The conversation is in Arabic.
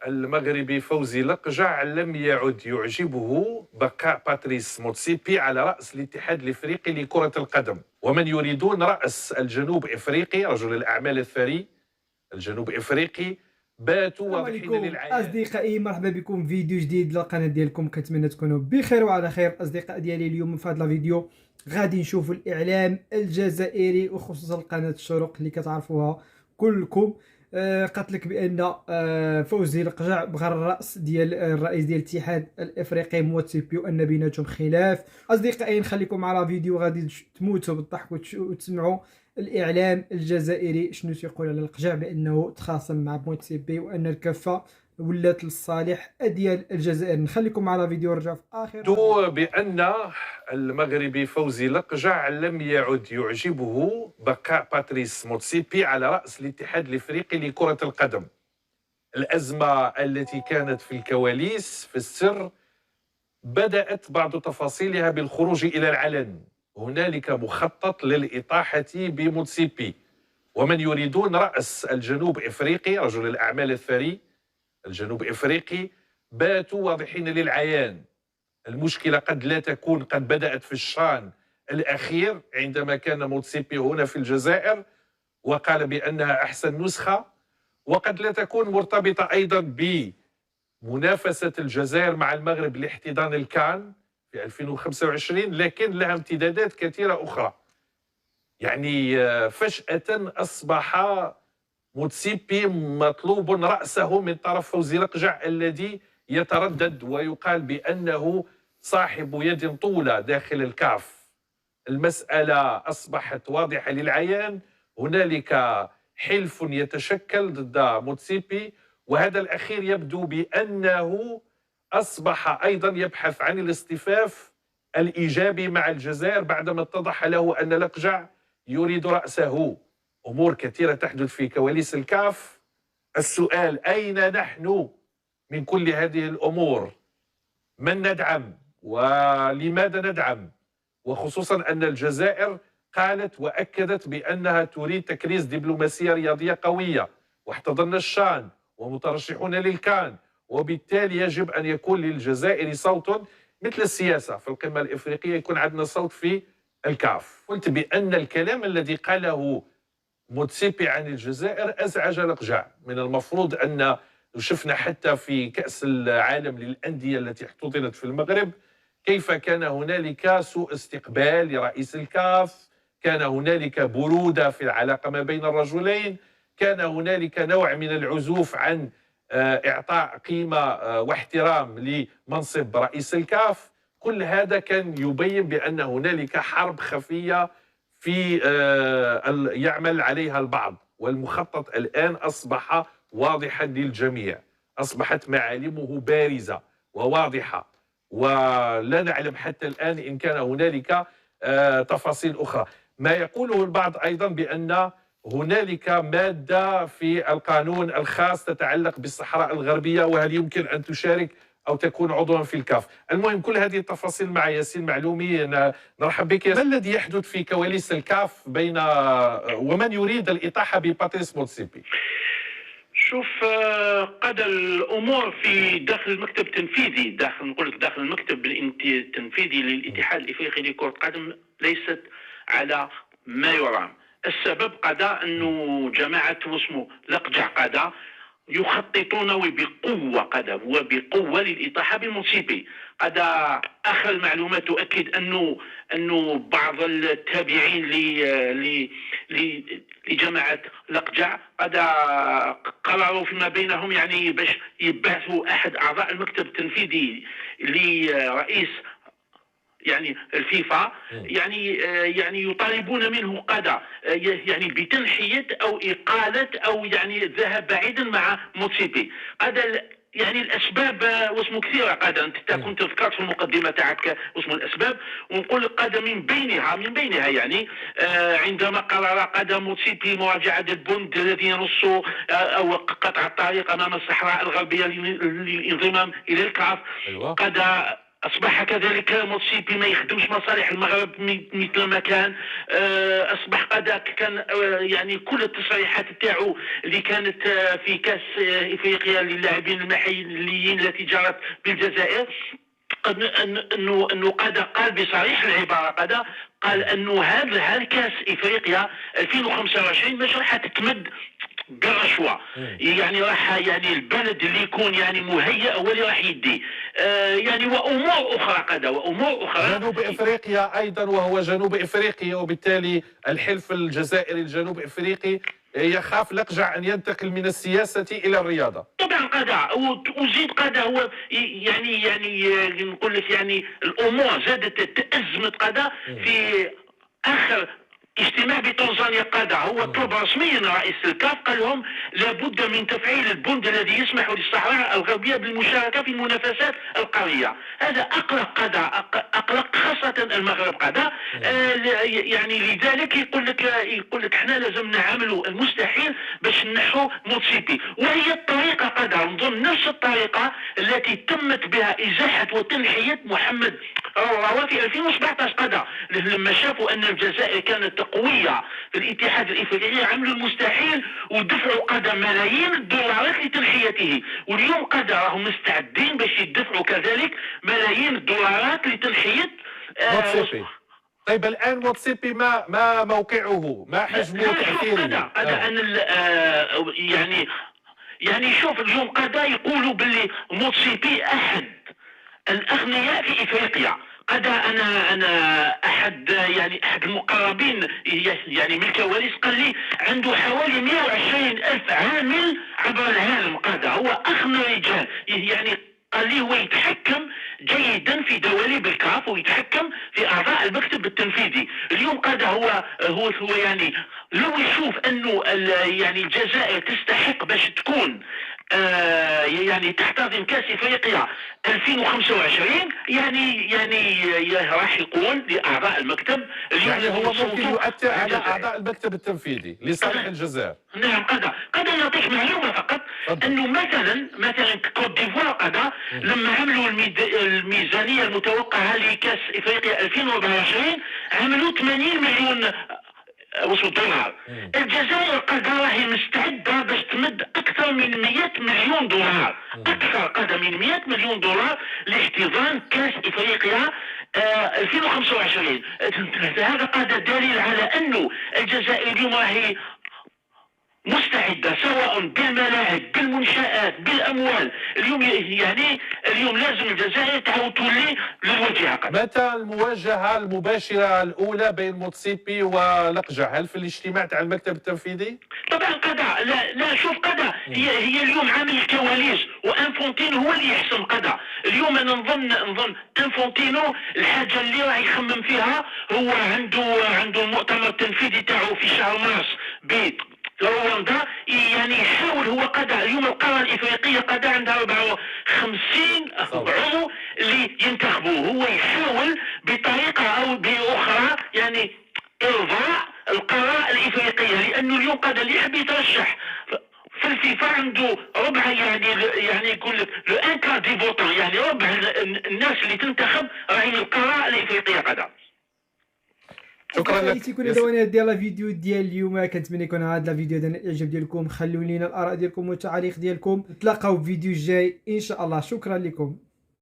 المغربي فوزي لقجع لم يعد يعجبه بقاء باتريس موتسيبي على رأس الاتحاد الإفريقي لكرة القدم، ومن يريدون رأس الجنوب إفريقي رجل الأعمال الثري الجنوب إفريقي باتوا السلام واضحين عليكم للعيان. اصدقائي، مرحبا بكم في فيديو جديد للقناه ديالكم. كنتمنى تكونوا بخير وعلى خير. اصدقاء ديالي، اليوم في هذا الفيديو غادي نشوفوا الاعلام الجزائري وخصوصا قناه الشروق اللي كتعرفوها كلكم. قالت لك بان فوزي القجع بغى الراس ديال الرئيس ديال الاتحاد الافريقي موتسيبي وان بيناتهم خلاف. اصدقائي نخليكم على فيديو غادي تموتوا بالضحك وتسمعوا الاعلام الجزائري شنو تيقول على القجع بانه تخاصم مع موتسيبي وان الكفه ولات للصالح ديال الجزائر. نخليكم على فيديو ونرجع في اخر بأن المغربي فوزي لقجع لم يعد يعجبه بقاء باتريس موتسيبي على رأس الاتحاد الإفريقي لكرة القدم. الأزمة التي كانت في الكواليس في السر بدأت بعض تفاصيلها بالخروج إلى العلن. هنالك مخطط للإطاحة بموتسيبي، ومن يريدون رأس الجنوب إفريقي رجل الأعمال الثري الجنوب إفريقي باتوا واضحين للعيان. المشكلة قد لا تكون قد بدأت في الشان الأخير عندما كان موتسيبي هنا في الجزائر وقال بأنها أحسن نسخة، وقد لا تكون مرتبطة أيضا بمنافسة الجزائر مع المغرب لاحتضان الكان في 2025، لكن لها امتدادات كثيرة أخرى. يعني فجأة أصبح موتسيبي مطلوب رأسه من طرف فوزي لقجع الذي يتردد ويقال بأنه صاحب يد طولة داخل الكاف. المسألة أصبحت واضحة للعيان. هنالك حلف يتشكل ضد موتسيبي، وهذا الأخير يبدو بأنه أصبح أيضا يبحث عن الاصطفاف الإيجابي مع الجزائر بعدما اتضح له أن لقجع يريد رأسه. أمور كثيرة تحدث في كواليس الكاف. السؤال: أين نحن من كل هذه الأمور؟ من ندعم ولماذا ندعم؟ وخصوصا أن الجزائر قالت وأكدت بأنها تريد تكريس دبلوماسية رياضية قوية، واحتضنا الشان ومترشحون للكان، وبالتالي يجب أن يكون للجزائر صوت مثل السياسة في القمة الإفريقية يكون عندنا صوت في الكاف. قلت بأن الكلام الذي قاله موتسيبي عن الجزائر أزعج لقجع. من المفروض أن شفنا حتى في كأس العالم للأندية التي احتضنت في المغرب كيف كان هنالك سوء استقبال لرئيس الكاف، كان هنالك برودة في العلاقة ما بين الرجلين، كان هنالك نوع من العزوف عن إعطاء قيمة واحترام لمنصب رئيس الكاف. كل هذا كان يبين بأن هنالك حرب خفية في يعمل عليها البعض، والمخطط الآن أصبح واضحا للجميع، أصبحت معالمه بارزة وواضحة، ولا نعلم حتى الآن إن كان هنالك تفاصيل أخرى. ما يقوله البعض أيضا بأن هنالك مادة في القانون الخاص تتعلق بالصحراء الغربية، وهل يمكن أن تشارك أو تكون عضوا في الكاف. المهم كل هذه التفاصيل مع ياسين معلومي. نرحب بك. ما الذي يحدث في كواليس الكاف بين ومن يريد الإطاحة بباتريس موتسيبي؟ شوف، قاد الامور في داخل المكتب التنفيذي، نقول لك داخل المكتب التنفيذي للاتحاد الافريقي لكره القدم ليست على ما يرام. السبب قضاء انه جماعه واسمه لقجع قضاء يخططون وبقوه للاطاحه بالموتسيبي. قد اخر المعلومات تؤكد انه بعض التابعين لجماعه لقجع قد قرروا فيما بينهم، يعني باش يبعثوا احد اعضاء المكتب التنفيذي لرئيس يعني الفيفا، يعني يطالبون منه قادة يعني بتنحية او اقالة او يعني الذهاب بعيدا مع موتسيبي. يعني الاسباب واسمه كثيره. قادة انت كنت ذكرت في المقدمه تاعك واسمه الاسباب، ونقول لك قادة من بينها يعني عندما قرر قادة موتسيبي مراجعه البند الذي ينص او قطع الطريق امام الصحراء الغربيه للانضمام الى الكاف. أيوة. قادة اصبح كذلك موتسيبي ما يخدمش مصالح المغرب مثل ما كان. اصبح قد كان يعني كل التصريحات تاعو اللي كانت في كاس افريقيا للاعبين المحليين التي جرت بالجزائر، انه قد قال بصريح العباره، قال انه هذا كاس افريقيا 2025 مش راح تتمد بالرشوه، يعني راح يعني البلد اللي يكون يعني مهيئ هو اللي راح يدي يعني وامور اخرى وامور اخرى. جنوب افريقيا ايضا، وهو جنوب افريقيا، وبالتالي الحلف الجزائري الجنوب افريقي يخاف لقجع ان ينتقل من السياسه الى الرياضه. طبعا وزيد هو يعني نقول لك يعني الامور زادت تأزمت في اخر اجتماع بتنزانيا. هو طلب رسميا رئيس الكاف، قال لهم لابد من تفعيل البند الذي يسمح للصحراء الغربيه بالمشاركه في المنافسات القاريه. هذا اقلق خاصه المغرب يعني لذلك يقول لك احنا لازم نعملوا المستحيل باش نحو موتسيبي، وهي الطريقه نظن نفس الطريقه التي تمت بها ازاحه وتنحيه محمد رواة في 2017 لما شافوا ان الجزائر كانت قويه في الاتحاد الافريقي، عملوا المستحيل ودفعوا ملايين الدولارات لتنحيته، واليوم راهم مستعدين باش يدفعوا كذلك ملايين الدولارات لتنحيه موتسيبي. طيب الان موتسيبي ما موقعه، ما حجمه وتاثيره؟ يعني شوف اليوم يقولوا باللي موتسيبي احد الاغنياء في افريقيا. انا احد المقربين يعني من الكواليس قال لي عنده حوالي 120 الف عامل عبر العالم. هو اغنى رجال، يعني قال لي هو يتحكم جيدا في دواليب الكاف ويتحكم في اعضاء المكتب التنفيذي. اليوم هو يعني لو يشوف انه يعني الجزائر تستحق باش تكون يعني تحتضن كاس افريقيا 2025، يعني راح يقول لاعضاء المكتب اليوم يعني هو ممكن يؤثر على اعضاء المكتب التنفيذي لصالح الجزائر. نعم قد نعطيك معلومه فقط انه مثلا كوت ديفوار لما عملوا الميزانيه المتوقعه لكاس افريقيا 2024 عملوا 80 مليون دولار. الجزائر راهي مستعده باش تمد اكثر من 100 مليون دولار، اكثر من 100 مليون دولار لاحتضان كاس افريقيا 2025. هذا دليل على انه الجزائر اليوم راهي مستعده سواء بالملاعب بالمنشآت بالاموال. اليوم لازم الجزائر تعاود تولي للواجهه. متى المواجهه المباشره الاولى بين موتسيبي ولقجع؟ هل في الاجتماع تاع المكتب التنفيذي؟ طبعا لا شوف هي اليوم عامل الكواليس، وانفونتينو هو اللي يحسم اليوم. انا نظن انفونتينو الحاجه اللي راح يخمم فيها هو عنده المؤتمر التنفيذي تاعو في شهر مارس رواندا، يعني يحاول هو اليوم القاره الافريقيه عندها 54 عضو اللي ينتخبوه، هو يحاول بطريقه او باخرى يعني ارضاء القاره الافريقيه، لانه اليوم اللي يحب يترشح في الفيفا عنده ربع يعني يقول لك لو ان كار دي فوتون، يعني ربع الناس اللي تنتخب راهي من القاره الافريقيه. شكرا لك. كل دوانيات ديال الفيديو ديال اليوم، كنتمنى يكون هذا الفيديو ديال الاعجاب ديالكم. خلوا لينا الاراء ديالكم والتعاليق ديالكم. نتلاقاو في فيديو جاي ان شاء الله. شكرا لكم.